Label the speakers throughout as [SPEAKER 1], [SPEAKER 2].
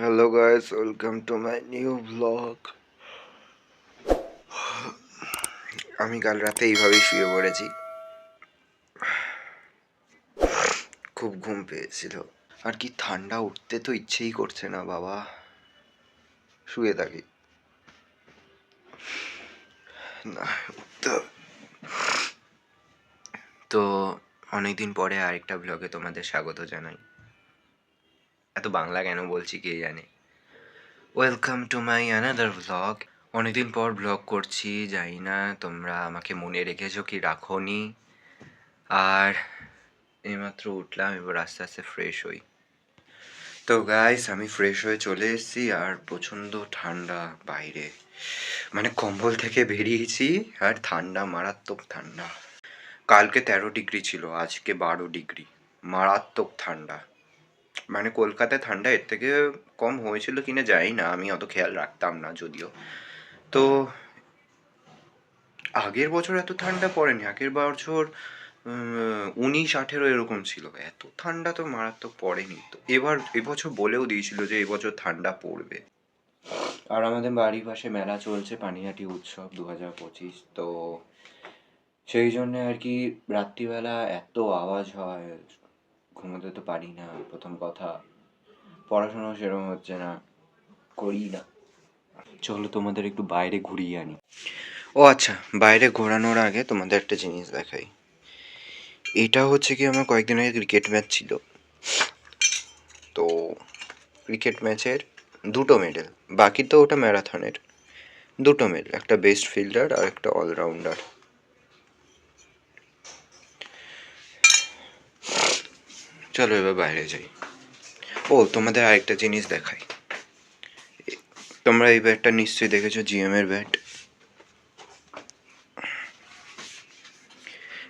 [SPEAKER 1] Hello guys, welcome to my new vlog. আমি কাল রাতে এইভাবেই শুয়ে পড়েছি, খুব ঘুম পেয়েছিল। আর কি ঠান্ডা, উঠতে তো ইচ্ছেই করছে না বাবা, শুয়ে থাকি না উঠতে। তো অনেকদিন পরে আরেকটা ব্লগে তোমাদের স্বাগত জানাই। এত বাংলা কেন বলছি কে জানে। Welcome to my another vlog. অনেকদিন পর ব্লগ করছি, জানি না তোমরা আমাকে মনে রেখেছো কি রাখোনি। আর এইমাত্র উঠলাম, এবার আস্তে আস্তে ফ্রেশ হই। তো গাইস, আমি ফ্রেশ হয়ে চলে এসেছি আর প্রচণ্ড ঠান্ডা বাইরে, মানে কম্বল থেকে বেরিয়েছি আর ঠান্ডা, মারাত্মক ঠান্ডা। কালকে 13 ডিগ্রি ছিল, আজকে 12 ডিগ্রি, মারাত্মক ঠান্ডা। মানে কলকাতায় ঠান্ডা এর থেকে কম হয়েছিল কিনা জানি না, আমি অত খেয়াল রাখতাম না যদিও। তো আগের বছর এত ঠান্ডা পড়েনি, আগের বছর 19-18 এরকম ছিল। এত ঠান্ডা তো মারাত্মক পড়েনি। তো এবছর বলেও দিয়েছিল যে এবছর ঠান্ডা পড়বে। আর আমাদের বাড়ির পাশে মেলা চলছে, পানিহাটি উৎসব 2025। তো সেই জন্য আর কি রাত্রিবেলা এত আওয়াজ হয়, ঘুমোতে তো পারি না। প্রথম কথা, পড়াশোনাও সেরকম হচ্ছে না, করি না। চলো তোমাদের একটু বাইরে ঘুরিয়ে আনি। ও আচ্ছা, বাইরে ঘোরানোর আগে তোমাদের একটা জিনিস দেখাই। এটা হচ্ছে কি, আমার কয়েকদিন আগে ক্রিকেট ম্যাচ ছিল। তো ক্রিকেট ম্যাচের 2টো মেডেল, বাকি তো ওটা ম্যারাথনের। 2টো মেডেল, একটা বেস্ট ফিল্ডার আর একটা অলরাউন্ডার। চলো এবার বাইরে যাই। ও তোমাদের আরেকটা জিনিস দেখাই। তোমরা এই ব্যাটটা নিশ্চয়ই দেখেছো, জিএম এর ব্যাট।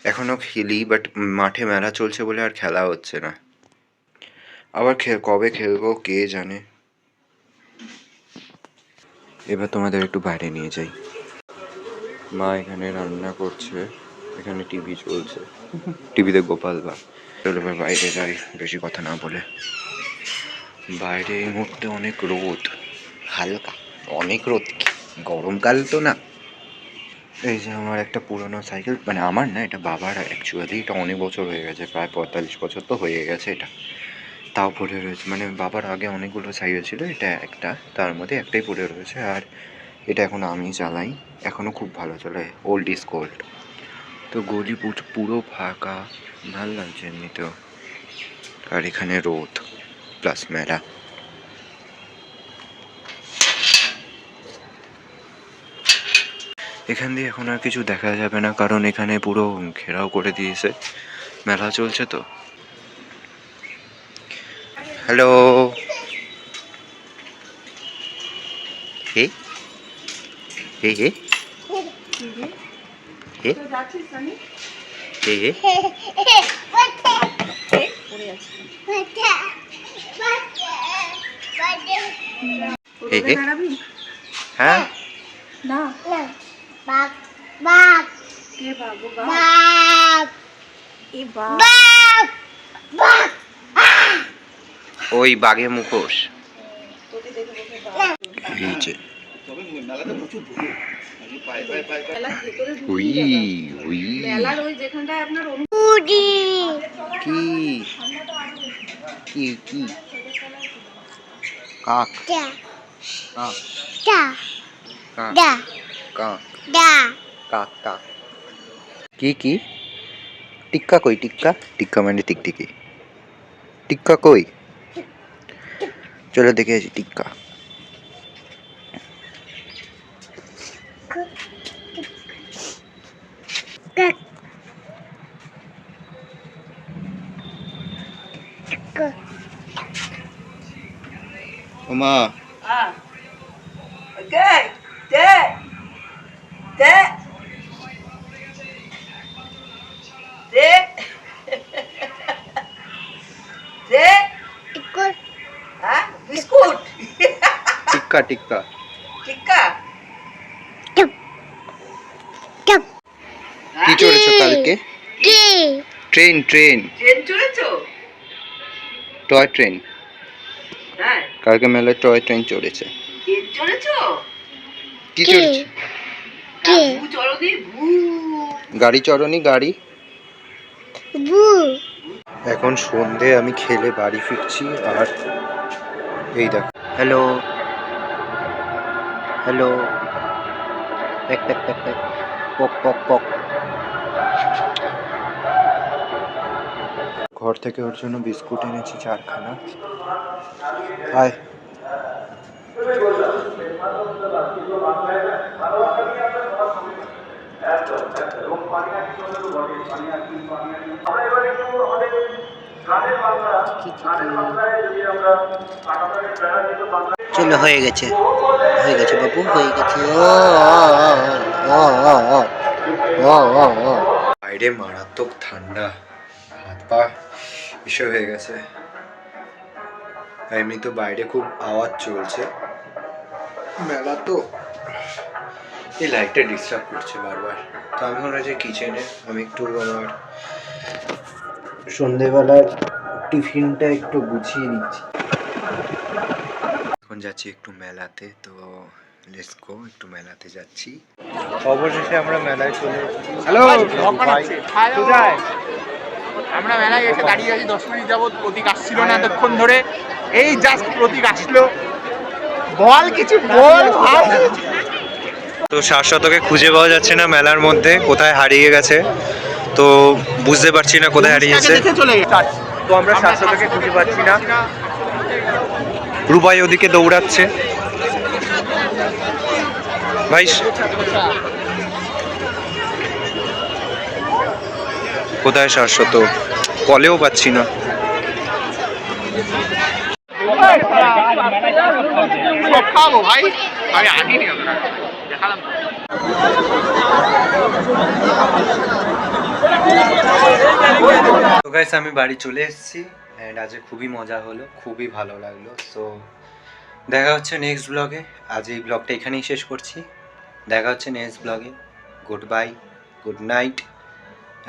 [SPEAKER 1] এখনও খেলি, বাট মাঠে মেলা চলছে বলে আর খেলা হচ্ছে না। আবার কবে খেলবো কে জানে। এবার তোমাদের একটু বাইরে নিয়ে যাই। মা এখানে রান্না করছে, এখানে টিভি চলছে, টিভিতে গোপাল ভাঁড়। চলো এবার বাইরে যাই, বেশি কথা না বলে। বাইরে এই মুহূর্তে অনেক রোদ, হালকা অনেক রোদ, গরমকাল তো না। এই যে আমার একটা পুরোনো সাইকেল, মানে আমার না, এটা বাবার অ্যাকচুয়ালি। এটা অনেক বছর হয়ে গেছে, প্রায় 45 বছর তো হয়ে গেছে এটা। তাও পড়ে রয়েছে, মানে বাবার আগে অনেকগুলো সাইকেল ছিল, এটা একটা, তার মধ্যে একটাই পড়ে রয়েছে। আর এটা এখন আমি চালাই, এখনও খুব ভালো চলে, ওল্ড ইজ গোল্ড। তো গলি পুরো ফাঁকা, ভাল লাগছে এমনিতেও। আর এখানে রোদ প্লাস মেলা। এখান দিয়ে এখন আর কিছু দেখা যাবে না, কারণ এখানে পুরো ঘেরাও করে দিয়েছে, মেলা চলছে তো। হ্যালো, হে হে হে হে হে হে হে হে। হ্যাঁ
[SPEAKER 2] না বাঘ
[SPEAKER 1] বাঘ
[SPEAKER 2] কে বাঘ
[SPEAKER 1] বাঘ
[SPEAKER 2] এ বাঘ
[SPEAKER 1] বাঘ, ওই বাঘের মুখোশ।
[SPEAKER 2] তোকে দেখে বলছে বাঘ
[SPEAKER 1] এই যে
[SPEAKER 2] মেলার ভেতরে
[SPEAKER 1] উই
[SPEAKER 2] ঢুকিয়ে
[SPEAKER 1] উই
[SPEAKER 2] মেলার ওই যেখানটায় আপনার
[SPEAKER 1] কি কি কি কাক কাক কাক কাক কাক কাক কি কি টিক্কা কই, টিক্কা টিক্কা মানে টিকটিকি, টিক্কা কই? চলো দেখে আসি টিক্কা। ওমা
[SPEAKER 2] Okay. Dad. Dad. Dad. Dad. হ্যাঁ বিস্কুট
[SPEAKER 1] টিক্কা টিক্কা
[SPEAKER 2] টিক্কা
[SPEAKER 1] কি চড়েছো কালকে? ট্রেন ট্রেন
[SPEAKER 2] ট্রেন চড়েছো?
[SPEAKER 1] Toy train.
[SPEAKER 2] হ্যাঁ
[SPEAKER 1] কালকে মেলায় টয় ট্রেন চড়েছে।
[SPEAKER 2] ট্রেন চড়েছো?
[SPEAKER 1] কি চড়েছে?
[SPEAKER 2] ভু চড়ো দি ভু।
[SPEAKER 1] গাড়ি চড়নি? গাড়ি এখন সন্ধে, আমি খেলে বাড়ি ফিরছি। আর এই দেখ, hello hello, pack pack pack pack, পক পক পক। ঘর থেকে ওর জন্য বিস্কুট এনেছি 4খানা। আয়। চলো, হয়ে গেছে হয়ে গেছে বাবু, হয়ে গেছে। বাইরে মারাত্মক ঠান্ডা, হাত পা এসব হয়ে গেছে। এমনি তো বাইরে খুব আওয়াজ চলছে, মেলা তো। এই লাইটটা ডিস্টার্ব করছে বারবার। তো আমি এখন রয়েছে কিচেনে। আমি একটু আমার সন্ধেবেলার টিফিনটা একটু গুছিয়ে নিচ্ছি। এখন যাচ্ছি একটু মেলাতে, তো লেটস গো, একটু মেলাতে যাচ্ছি। অবশেষে আমরা মেলায় চলে এসেছি। হ্যালো ভাই,
[SPEAKER 3] আমরা মেলায় এসে দাঁড়িয়ে আছি 10 মিনিট যাবত। প্রতীক আসছিল না এতক্ষণ ধরে, এই জাস্ট প্রতীক আসলো। বল কিছু বল ভাই।
[SPEAKER 1] তো শাশ্বতকে খুঁজে পাওয়া যাচ্ছে না মেলার মধ্যে, কোথায় হারিয়ে গেছে তো বুঝতে পারছি না কোথায় হারিয়েছে। তো আমরা শাশ্বতকে খুঁজে পাচ্ছি না। রুবাই ওদিকে দৌড়াচ্ছে। ভাই কোথায় শাশ্বত? কলেও পাচ্ছি না।
[SPEAKER 3] সব খাবো ভাই, আমি আনিনি ওটা, দেখালাম।
[SPEAKER 1] তো গাইস, আমি বাড়ি চলে এসেছি অ্যান্ড আজ খুবই মজা হলো, খুবই ভালো লাগলো। সো দেখা হচ্ছে নেক্সট ব্লগে। আজ এই ব্লগটা এখানেই শেষ করছি। দেখা হচ্ছে নেক্সট ব্লগে। Good bye, good night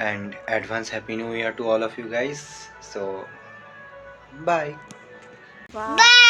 [SPEAKER 1] and advance happy new year to all of you guys. So bye.
[SPEAKER 4] Bye.